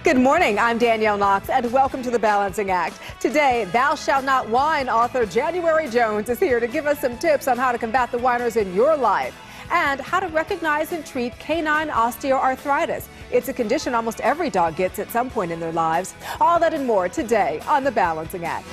Good morning, I'm Danielle Knox, and welcome to The Balancing Act. Today, Thou Shalt Not Whine author January Jones is here to give us some tips on how to combat the whiners in your life and how to recognize and treat canine osteoarthritis. It's a condition almost every dog gets at some point in their lives. All that and more today on The Balancing Act.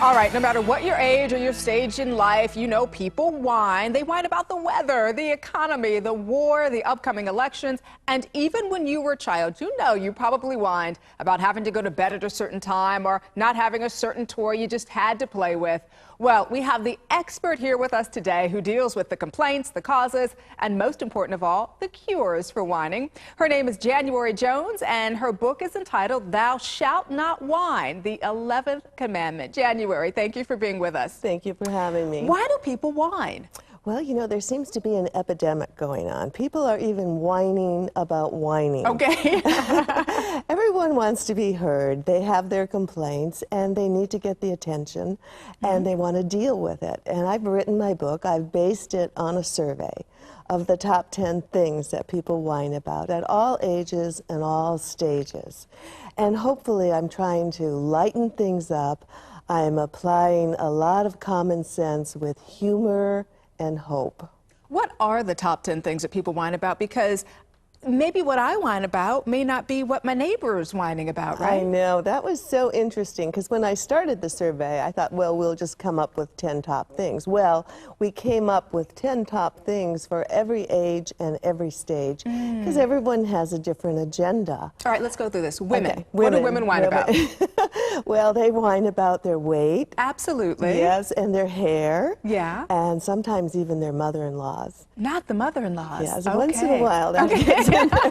All right, no matter what your age or your stage in life, you know people whine. They whine about the weather, the economy, the war, the upcoming elections, and even when you were a child, you know you probably whined about having to go to bed at a certain time or not having a certain toy you just had to play with. Well, we have the expert here with us today who deals with the complaints, the causes, and most important of all, the cures for whining. Her name is January Jones, and her book is entitled Thou Shalt Not Whine, the 11th Commandment. January, thank you for being with us. Thank you for having me. Why do people whine? Well, you know, there seems to be an epidemic going on. People are even whining about whining. Okay. Everyone wants to be heard. They have their complaints, and they need to get the attention, and they want to deal with it. And I've written my book. I've based it on a survey of the top 10 things that people whine about at all ages and all stages. And hopefully I'm trying to lighten things up. I'm applying a lot of common sense with humor and hope. What are the top 10 things that people whine about? Because maybe what I whine about may not be what my neighbor is whining about, right? I know. That was so interesting, because when I started the survey, I thought, well, we'll just come up with 10 top things. Well, we came up with 10 top things for every age and every stage, because everyone has a different agenda. All right, let's go through this. Women. Okay, What do women whine about? Well, they whine about their weight. Absolutely. Yes, and their hair. Yeah. And sometimes even their mother-in-laws. Not the mother-in-laws. Yes, okay. once in a while that gets in there,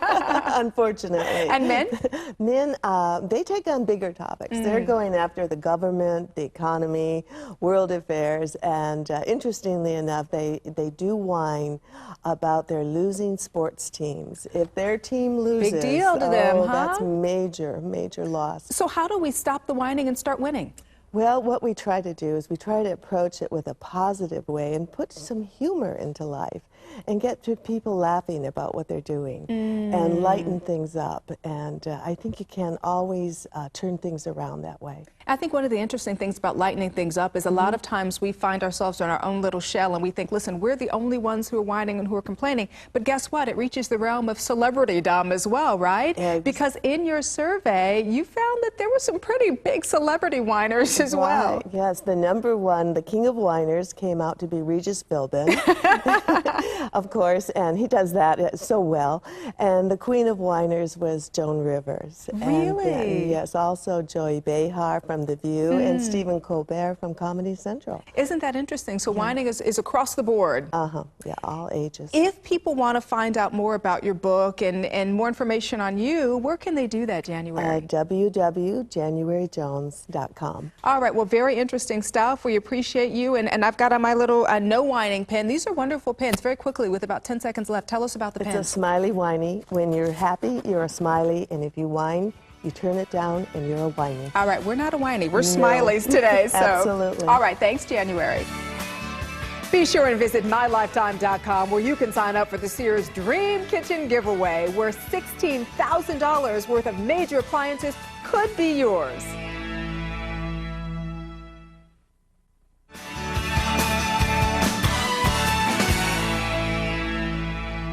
unfortunately. And men? Men, they take on bigger topics. They're going after the government, the economy, world affairs, and interestingly enough, they do whine about their losing sports teams. If their team loses, big deal to them, huh? That's major, major loss. So how do we stop the whining and start winning? Well, what we try to do is we try to approach it with a positive way and put some humor into life and get to people laughing about what they're doing and lighten things up. And I think you can always turn things around that way. I think one of the interesting things about lightening things up is a lot of times we find ourselves in our own little shell and we think, listen, we're the only ones who are whining and who are complaining. But guess what? It reaches the realm of celebritydom as well, right? Because in your survey, you found that there were some pretty big celebrity whiners as well. Yes, the number one, the king of whiners, came out to be Regis Philbin, of course, and he does that so well. And the queen of whiners was Joan Rivers. Really? And, yes, also Joey Behar from The View and Stephen Colbert from Comedy Central. Isn't that interesting? So whining is across the board. Yeah, all ages. If people want to find out more about your book and more information on you, where can they do that, January? At www.januaryjones.com. All right, well, very interesting stuff. We appreciate you. And I've got on my little no whining pen. These are wonderful pens. Very quickly, with about 10 seconds left, tell us about the pens. It's a smiley whiny. When you're happy, you're a smiley, and if you whine, you turn it down and you're a whiny. All right, we're not a whiny. We're smileys today. So. Absolutely. All right, thanks, January. Be sure and visit mylifetime.com where you can sign up for the Sears Dream Kitchen Giveaway, where $16,000 worth of major appliances could be yours.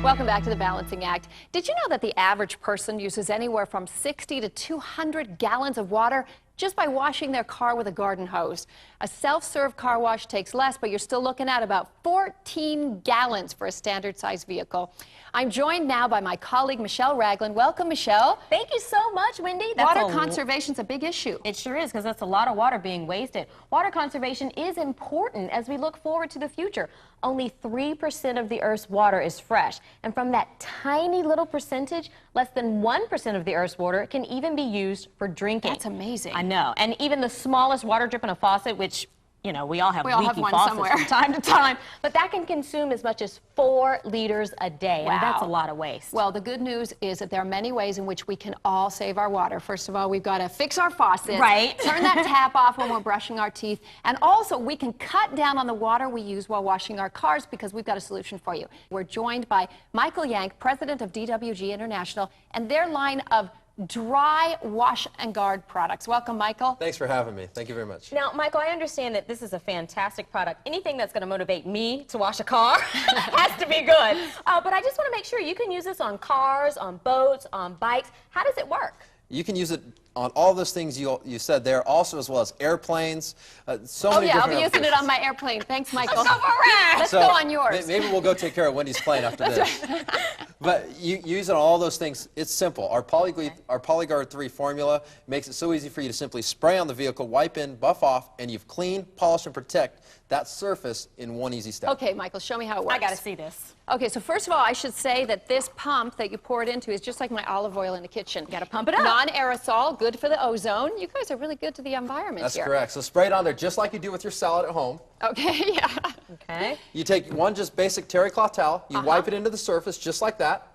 Welcome back to The Balancing Act. Did you know that the average person uses anywhere from 60 to 200 gallons of water just by washing their car with a garden hose? A self-serve car wash takes less, but you're still looking at about 14 gallons for a standard-sized vehicle. I'm joined now by my colleague, Michelle Ragland. Welcome, Michelle. Thank you so much, Wendy. Water conservation's a big issue. It sure is, because that's a lot of water being wasted. Water conservation is important as we look forward to the future. Only 3% of the Earth's water is fresh. And from that tiny little percentage, less than 1% of the Earth's water can even be used for drinking. That's amazing. I know. And even the smallest water drip in a faucet, which you know, we all have all have leaky one faucets somewhere. from time to time, but that can consume as much as 4 liters a day, and that's a lot of waste. Well, the good news is that there are many ways in which we can all save our water. First of all, we've got to fix our faucets, right? Turn that tap off when we're brushing our teeth, and also we can cut down on the water we use while washing our cars because we've got a solution for you. We're joined by Michael Yank, president of DWG International, and their line of dry wash and guard products. Welcome, Michael. Thanks for having me. Thank you very much. Now, Michael, I understand that this is a fantastic product. Anything that's going to motivate me to wash a car has to be good. But I just want to make sure you can use this on cars, on boats, on bikes. How does it work? You can use it on all those things you said there, also as well as airplanes. So many I'll different be using it on my airplane. Thanks, Michael. Let's go on yours. Maybe we'll go take care of Wendy's plane after this. But you use it on all those things. It's simple. Our PolyGuard 3 formula makes it so easy for you to simply spray on the vehicle, wipe in, buff off, and you've cleaned, polished, and protect that surface in one easy step. Okay, Michael, show me how it works. I got to see this. Okay, so first of all, I should say that this pump that you pour it into is just like my olive oil in the kitchen. Got to pump it up. Non-aerosol, good for the ozone. You guys are really good to the environment That's here. correct. So spray it on there just like you do with your salad at home. Okay, yeah. Okay. You take one just basic terry cloth towel, you wipe it into the surface just like that.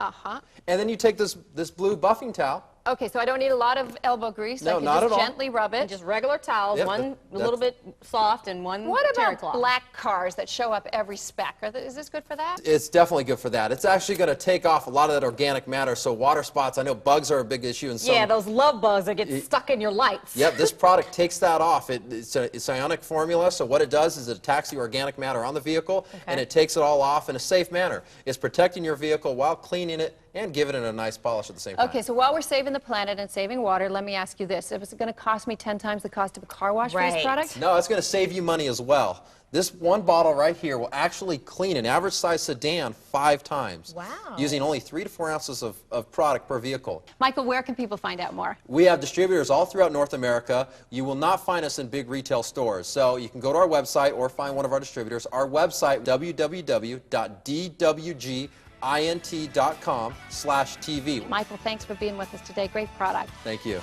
And then you take this blue buffing towel. Okay, so I don't need a lot of elbow grease. No, I can not just at all. gently rub it. And just regular towels, one a little bit soft and one What terry about cloth. black cars that show up every speck? Is this good for that? It's definitely good for that. It's actually going to take off a lot of that organic matter. So water spots, I know bugs are a big issue in some. Yeah, those love bugs that get stuck in your lights. Yep, this product takes that off. It's a ionic formula, so what it does is it attacks the organic matter on the vehicle, and it takes it all off in a safe manner. It's protecting your vehicle while cleaning it and giving it a nice polish at the same time. Okay, so while we're saving the planet and saving water, let me ask you this. Is it going to cost me 10 times the cost of a car wash for this product? No, it's going to save you money as well. This one bottle right here will actually clean an average size sedan 5 times. Wow. Using only 3 to 4 ounces of product per vehicle. Michael, where can people find out more? We have distributors all throughout North America. You will not find us in big retail stores. So you can go to our website or find one of our distributors. Our website, www.dwgint.com/TV. Michael, thanks for being with us today. Great product. Thank you.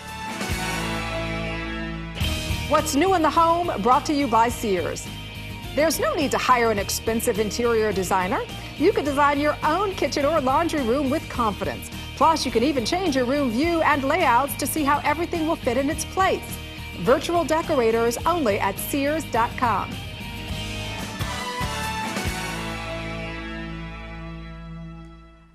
What's new in the home, brought to you by Sears. There's no need to hire an expensive interior designer. You can design your own kitchen or laundry room with confidence. Plus, you can even change your room view and layouts to see how everything will fit in its place. Virtual decorators only at Sears.com.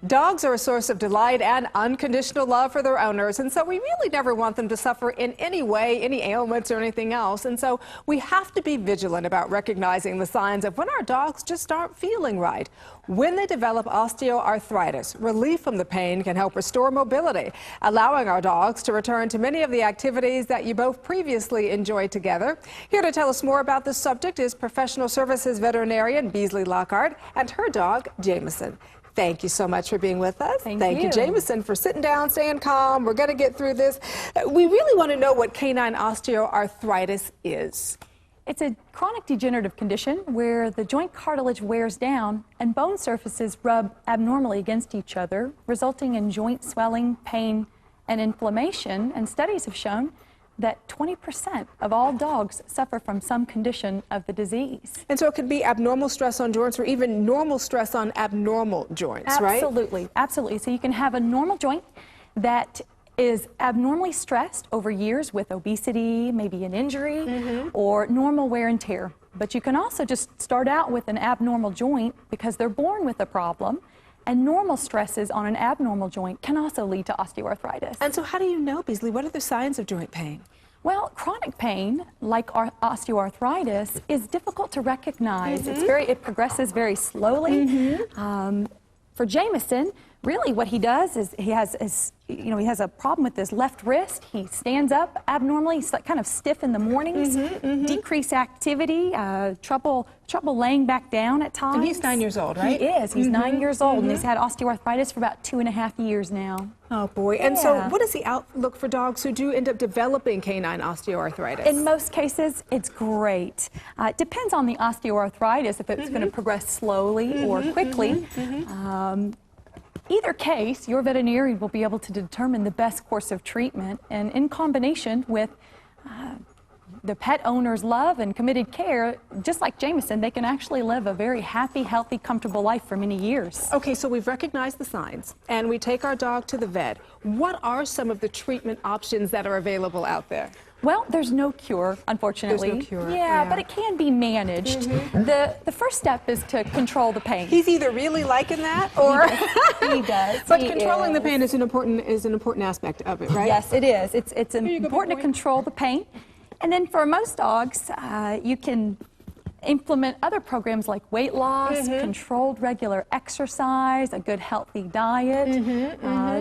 Dogs are a source of delight and unconditional love for their owners, and so we really never want them to suffer in any way, any ailments or anything else. And so we have to be vigilant about recognizing the signs of when our dogs just aren't feeling right. When they develop osteoarthritis, relief from the pain can help restore mobility, allowing our dogs to return to many of the activities that you both previously enjoyed together. Here to tell us more about this subject is professional services veterinarian Beasley Lockhart and her dog, Jameson. Thank you so much for being with us. Thank you, Jameson, for sitting down, staying calm. We're going to get through this. We really want to know what canine osteoarthritis is. It's a chronic degenerative condition where the joint cartilage wears down and bone surfaces rub abnormally against each other, resulting in joint swelling, pain, and inflammation. And studies have shown that 20% of all dogs suffer from some condition of the disease. And so it could be abnormal stress on joints or even normal stress on abnormal joints, right? Absolutely, absolutely. So you can have a normal joint that is abnormally stressed over years with obesity, maybe an injury, or normal wear and tear. But you can also just start out with an abnormal joint because they're born with a problem. And normal stresses on an abnormal joint can also lead to osteoarthritis. And so how do you know, Beasley, what are the signs of joint pain? Well, chronic pain, like osteoarthritis, is difficult to recognize. It progresses very slowly. For Jameson, really what he does is he has a problem with his left wrist. He stands up abnormally, he's kind of stiff in the mornings, decreased activity, trouble laying back down at times. And he's 9 years old, right? He is. He's 9 years old, and he's had osteoarthritis for about 2.5 years now. Oh, boy. And so what is the outlook for dogs who do end up developing canine osteoarthritis? In most cases, it's great. It depends on the osteoarthritis, if it's going to progress slowly or quickly. Either case, your veterinarian will be able to determine the best course of treatment, and in combination with the pet owner's love and committed care, just like Jameson, they can actually live a very happy, healthy, comfortable life for many years. Okay, so we've recognized the signs and we take our dog to the vet. What are some of the treatment options that are available out there? Well, there's no cure, unfortunately. There's no cure. Yeah, but it can be managed. The first step is to control the pain. He's either really liking that or He does. but controlling the pain is an important aspect of it, right? Yes, it is. It's you go, important to big boy. control the pain. And then for most dogs, you can implement other programs like weight loss, controlled regular exercise, a good healthy diet.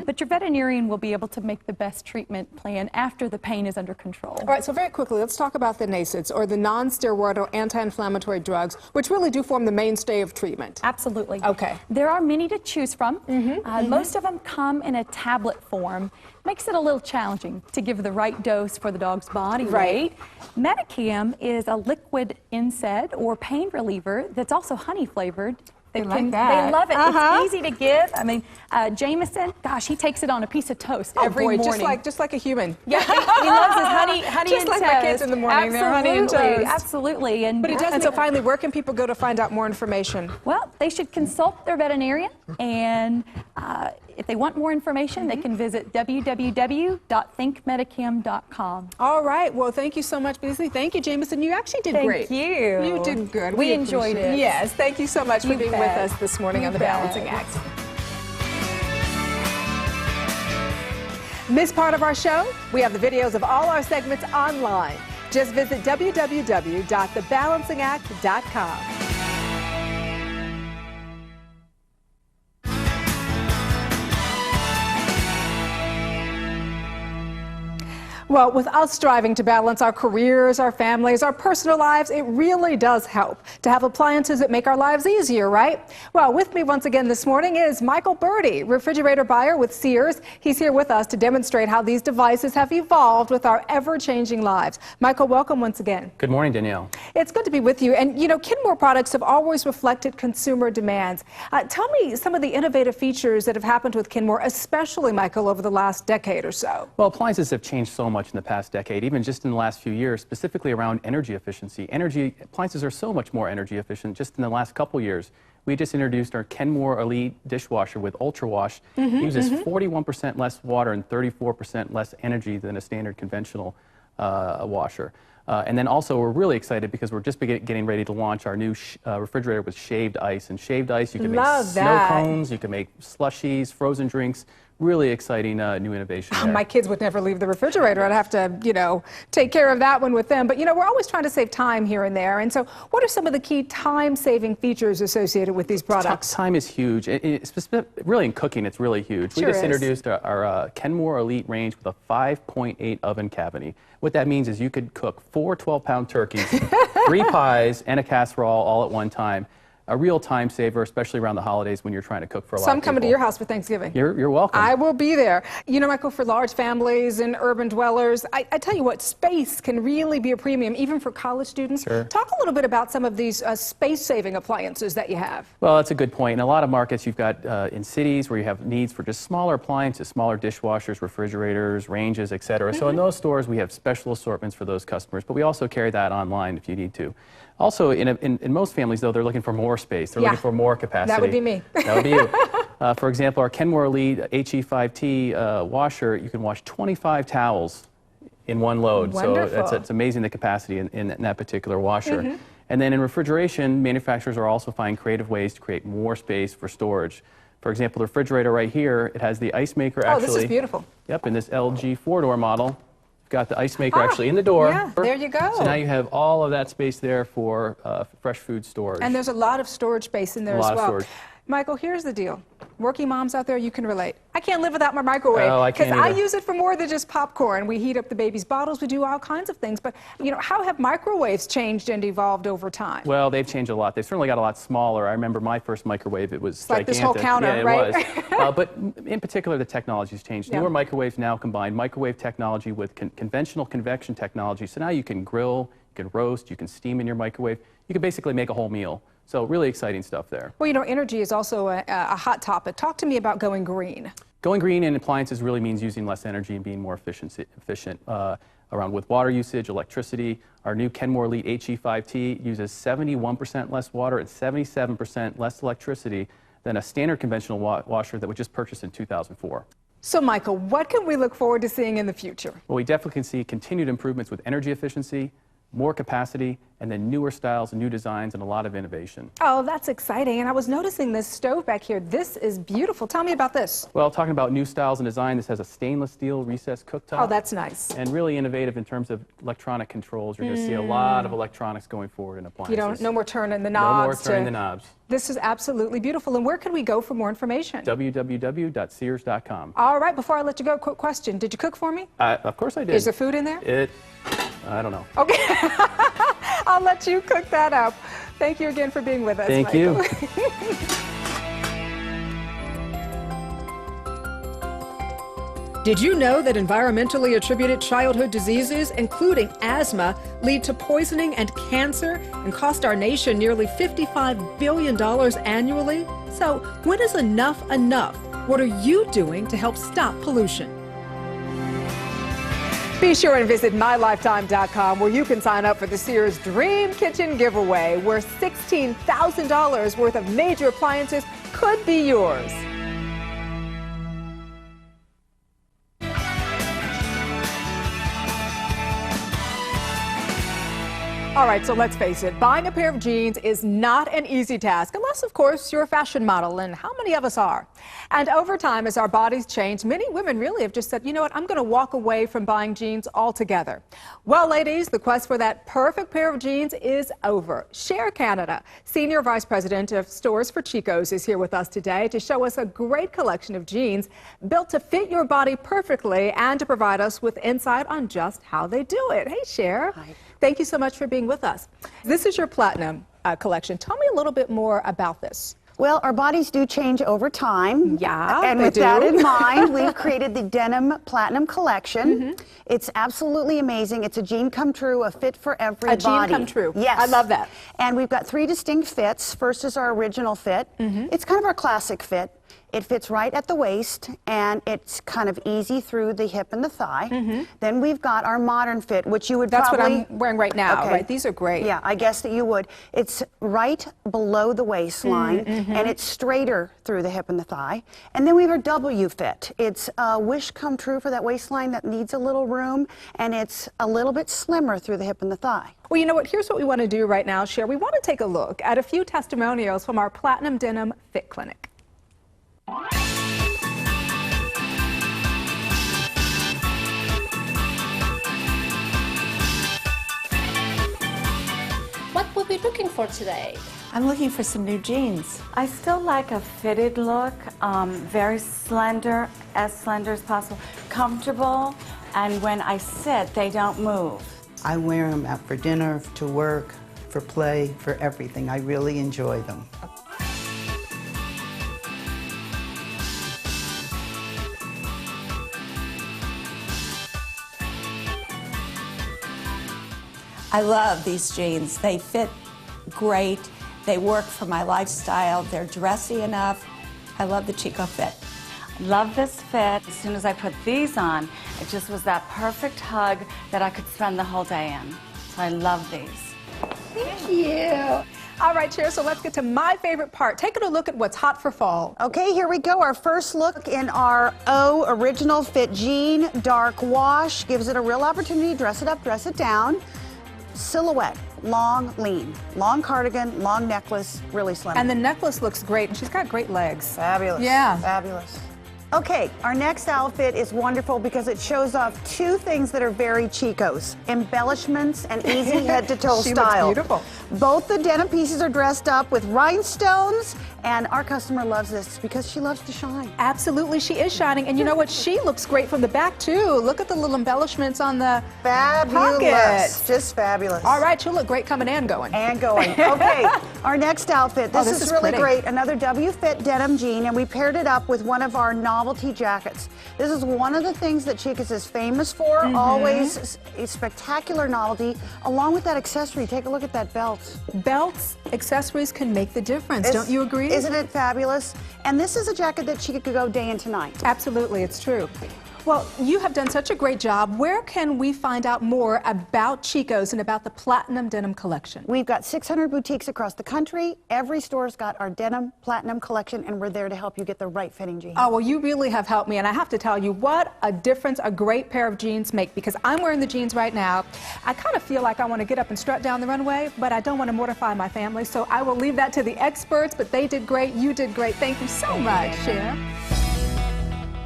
But your veterinarian will be able to make the best treatment plan after the pain is under control. All right, so very quickly, let's talk about the NSAIDs, or the non-steroidal anti-inflammatory drugs, which really do form the mainstay of treatment. Absolutely. Okay. There are many to choose from. Most of them come in a tablet form. Makes it a little challenging to give the right dose for the dog's body weight. Metacam is a liquid NSAID or pain reliever that's also honey flavored. They like that. They love it. It's easy to give. I mean, Jameson, gosh, he takes it on a piece of toast every morning. just like a human. Yeah, he loves his honey Just and like toast. my kids in the morning, they're honey and toast. Absolutely. And But it doesn't. So finally, where can people go to find out more information? well, they should consult their veterinarian, and if they want more information, they can visit www.thinkmetacam.com. All right. Well, thank you so much, Beasley. Thank you, Jameson. You actually did great. Thank you. You did good. We enjoyed appreciate it. Yes. Thank you so much for You being bet. with us this morning You on The bet. Balancing Act. Miss part of our show? We have the videos of all our segments online. Just visit www.thebalancingAct.com. Well, with us striving to balance our careers, our families, our personal lives, it really does help to have appliances that make our lives easier, right? Well, with me once again this morning is Michael Birdie, refrigerator buyer with Sears. He's here with us to demonstrate how these devices have evolved with our ever-changing lives. Michael, welcome once again. Good morning, Danielle. It's good to be with you. And, you know, Kenmore products have always reflected consumer demands. Tell me some of the innovative features that have happened with Kenmore, especially, Michael, over the last decade or so. Well, appliances have changed so much in the past decade, even just in the last few years, specifically around energy efficiency. Appliances are so much more energy efficient just in the last couple years. We just introduced our Kenmore Elite dishwasher with Ultra Wash. It uses 41% less water and 34% less energy than a standard conventional washer. And then also we're really excited because we're just getting ready to launch our new refrigerator with shaved ice. And shaved ice, you can make snow cones, you can make slushies, frozen drinks. Really exciting new innovation there. My kids would never leave the refrigerator. I'd have to, you know, take care of that one with them. But, you know, we're always trying to save time here and there. And so what are some of the key time-saving features associated with these products? Time is huge. Really in cooking, it's really huge. Sure We just is. introduced our Kenmore Elite range with a 5.8 oven cavity. What that means is you could cook 4 12-pound turkeys, 3 pies, and a casserole all at one time. A real time saver, especially around the holidays when you're trying to cook for a lot So of I'm coming to people. your house for Thanksgiving. You're welcome. I will be there. You know, Michael, for large families and urban dwellers, I tell you what, space can really be a premium, even for college students. Sure. Talk a little bit about some of these space-saving appliances that you have. Well, that's a good point. In a lot of markets, you've got in cities where you have needs for just smaller appliances, smaller dishwashers, refrigerators, ranges, et cetera. So in those stores, we have special assortments for those customers, but we also carry that online if you need to. Also, in most families, though, they're looking for more space. They're looking for more capacity. That would be me. That would be you. For example, our Kenmore Elite HE5T washer, you can wash 25 towels in one load. Wonderful. So it's amazing the capacity in that particular washer. And then in refrigeration, manufacturers are also finding creative ways to create more space for storage. For example, the refrigerator right here, it has the ice maker actually. Oh, this is beautiful. Yep, in this LG 4-door model. Got the ice maker actually in the door. Yeah, there you go. So now you have all of that space there for fresh food storage. And there's a lot of storage space in there A as lot of well. storage. Michael, here's the deal. Working moms out there, you can relate. I can't live without my microwave. Oh, I can't I either. use it for more than just popcorn. We heat up the baby's bottles, we do all kinds of things. But, you know, how have microwaves changed and evolved over time? Well, they've changed a lot. They've certainly got a lot smaller. I remember my first microwave, it was like gigantic. this whole counter, yeah, it right? was. But in particular, the technology's changed. Yeah. Newer microwaves now combine microwave technology with conventional convection technology. So now you can grill, you can roast, you can steam in your microwave. You can basically make a whole meal. So really exciting stuff there. Well, you know, energy is also a hot topic. Talk to me about going green. Going green in appliances really means using less energy and being more efficient. around with water usage, electricity. Our new Kenmore Elite HE5T uses 71% less water and 77% less electricity than a standard conventional washer that we just purchased in 2004. So, Michael, what can we look forward to seeing in the future? Well, we definitely can see continued improvements with energy efficiency, more capacity, and then newer styles and new designs and a lot of innovation. Oh, that's exciting. And I was noticing this stove back here. This is beautiful. Tell me about this. Well, talking about new styles and design, this has a stainless steel recessed cooktop. Oh, that's nice. And really innovative in terms of electronic controls. You're going to see a lot of electronics going forward in appliances. No more turning the knobs. No more turning the knobs. This is absolutely beautiful. And where can we go for more information? www.sears.com. All right, before I let you go, quick question. Did you cook for me? Of course I did. Is there food in there? I don't know. Okay. I'll let you cook that up. Thank you again for being with us, Thank Michael. you. Did you know that environmentally attributed childhood diseases, including asthma, lead to poisoning and cancer and cost our nation nearly $55 billion annually? So when is enough enough? What are you doing to help stop pollution? Be sure and visit mylifetime.com where you can sign up for the Sears Dream Kitchen Giveaway, where $16,000 worth of major appliances could be yours. All right, so let's face it, buying a pair of jeans is not an easy task, unless, of course, you're a fashion model, and how many of us are? And over time, as our bodies change, many women really have just said, you know what, I'm going to walk away from buying jeans altogether. Well, ladies, the quest for that perfect pair of jeans is over. Cher Canada, Senior Vice President of Stores for Chico's, is here with us today to show us a great collection of jeans built to fit your body perfectly and to provide us with insight on just how they do it. Hey, Cher. Hi. Thank you so much for being with us. This is your platinum collection. Tell me a little bit more about this. Well, our bodies do change over time. Yeah, and with that in mind, we've created the Denim Platinum Collection. It's absolutely amazing. It's a jean come true, a fit for every body. A jean come true. Yes. I love that. And we've got 3 distinct fits. First is our original fit. It's kind of our classic fit. It fits right at the waist, and it's kind of easy through the hip and the thigh. Then we've got our modern fit, which you would probably... That's what I'm wearing right now, Okay. right? These are great. Yeah, I guess that you would. It's right below the waistline, and it's straighter through the hip and the thigh. And then we have our W fit. It's a wish come true for that waistline that needs a little room, and it's a little bit slimmer through the hip and the thigh. Well, you know what? Here's what we want to do right now, Cher. We want to take a look at a few testimonials from our Platinum Denim Fit Clinic. What will we be looking for today? I'm looking for some new jeans. I still like a fitted look, very slender as possible, comfortable, and when I sit, they don't move. I wear them out for dinner, to work, for play, for everything. I really enjoy them. I love these jeans. They fit great. They work for my lifestyle. They're dressy enough. I love the Chico fit. Love this fit. As soon as I put these on, it just was that perfect hug that I could spend the whole day in. So I love these. Thank you. All right, Cher, so let's get to my favorite part, taking a look at what's hot for fall. Okay, here we go. Our first look in our O Original Fit Jean Dark Wash. Gives it a real opportunity to dress it up, dress it down. Silhouette, long, lean. Long cardigan, long necklace, really slim. And the necklace looks great, and she's got great legs. Fabulous. Yeah. Fabulous. Okay, our next outfit is wonderful because it shows off 2 things that are very Chico's. Embellishments and easy head-to-toe She style. looks beautiful. Both the denim pieces are dressed up with rhinestones, and our customer loves this because she loves to shine. Absolutely, she is shining. And you know what? She looks great from the back, too. Look at the little embellishments on the Fabulous. pockets. Just fabulous. All right, she'll look great coming and going. And going. Okay, our next outfit. This, this is is really pretty. great. Another W-fit denim jean, and we paired it up with one of our novelty jackets. This is one of the things that Chico's is famous for. Always a spectacular novelty, along with that accessory. Take a look at that belt. Belts, accessories can make the difference. Don't you agree? Isn't it fabulous? And this is a jacket that Chico could go day into night. Absolutely, it's true. Well, you have done such a great job. Where can we find out more about Chico's and about the Platinum Denim Collection? We've got 600 boutiques across the country. Every store's got our denim platinum collection, and we're there to help you get the right fitting jeans. Oh, well, you really have helped me, and I have to tell you what a difference a great pair of jeans make, because I'm wearing the jeans right now. I kind of feel like I want to get up and strut down the runway, but I don't want to mortify my family, so I will leave that to the experts, but they did great. You did great. Thank you so much, Cher.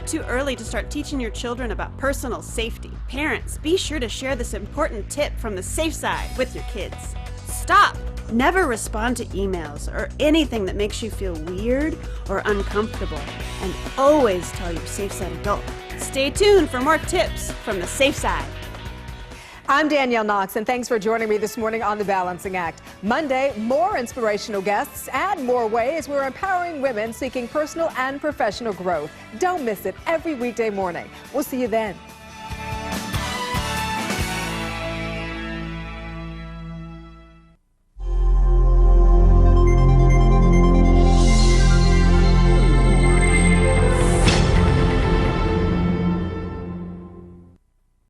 Too early to start teaching your children about personal safety. Parents, be sure to share this important tip from the safe side with your kids. Stop! Never respond to emails or anything that makes you feel weird or uncomfortable. And always tell your safe side adult. Stay tuned for more tips from the safe side. I'm Danielle Knox, and thanks for joining me this morning on The Balancing Act. Monday, more inspirational guests and more ways we're empowering women seeking personal and professional growth. Don't miss it every weekday morning. We'll see you then.